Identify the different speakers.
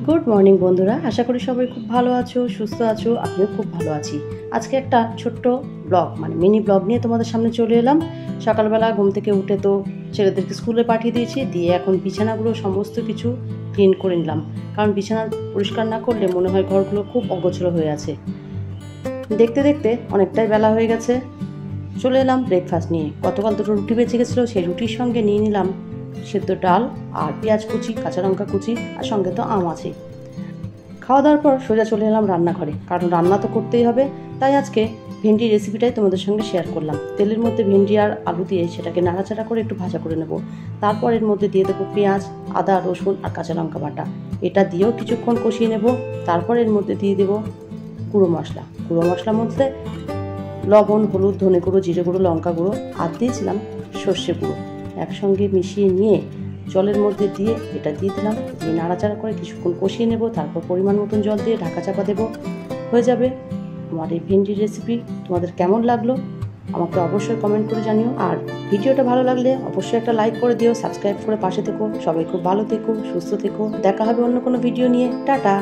Speaker 1: Good morning বন্ধুরা, আশা করি সবাই খুব ভালো আছো, সুস্থ আছো। আমিও খুব ভালো আছি। আজকে একটা ছোট্ট ব্লগ মিনি ব্লগ নিয়ে তোমাদের সামনে চলে এলাম। সকালবেলা ঘুম থেকে উঠে তো ছেলেদেরকে স্কুলে পাঠিয়ে দিয়েছি, দিয়ে এখন বিছানাগুলো সমস্ত কিছু ক্লিন করে নিলাম, কারণ বিছানা পরিষ্কার না করলে মনে হয় ঘরগুলো খুব অগোছলো হয়ে আছে। দেখতে দেখতে অনেকটাই বেলা হয়ে গেছে। চলে এলাম ব্রেকফাস্ট নিয়ে। গতকাল দুটো রুটি বেঁচে গেছিলো, সেই রুটির সঙ্গে নিয়ে নিলাম সেদ্ধ ডাল আর পেঁয়াজ কুচি, কাঁচা লঙ্কা কুচি, আর সঙ্গে তো আম আছে। খাওয়া দাওয়ার পর সোজা চলে এলাম রান্নাঘরে, কারণ রান্না তো করতেই হবে। তাই আজকে ভেন্ডির রেসিপিটাই তোমাদের সঙ্গে শেয়ার করলাম। তেলের মধ্যে ভেন্ডি আর আলু দিয়ে সেটাকে নাড়াচাড়া করে একটু ভাজা করে নেব। তারপর এর মধ্যে দিয়ে দেবো পেঁয়াজ, আদা, রসুন আর কাঁচা লঙ্কা বাটা। এটা দিয়েও কিছুক্ষণ কষিয়ে নেব। তারপর এর মধ্যে দিয়ে দেবো গুঁড়ো মশলা। গুঁড়ো মশলার মধ্যে লবণ, হলুদ, ধনে গুঁড়ো, জিরে গুঁড়ো, লঙ্কা গুঁড়ো আর দিয়েছিলাম সর্ষে গুঁড়ো। একসঙ্গে মিশিয়ে নিয়ে জলের মধ্যে দিয়ে এটা দিয়ে দিলাম, দিয়ে নাড়াচাড়া করে কিছুক্ষণ কষিয়ে নেব। তারপর পরিমাণ মতন জল দিয়ে ঢাকা চাপা দেবো। হয়ে যাবে আমার এই ভেন্ডির রেসিপি। তোমাদের কেমন লাগলো আমাকে অবশ্যই কমেন্ট করে জানিও, আর ভিডিওটা ভালো লাগলে অবশ্যই একটা লাইক করে দিও, সাবস্ক্রাইব করে পাশে থেকো। সবাই খুব ভালো থেকো, সুস্থ থেকো। দেখা হবে অন্য কোনো ভিডিও নিয়ে। টাটা।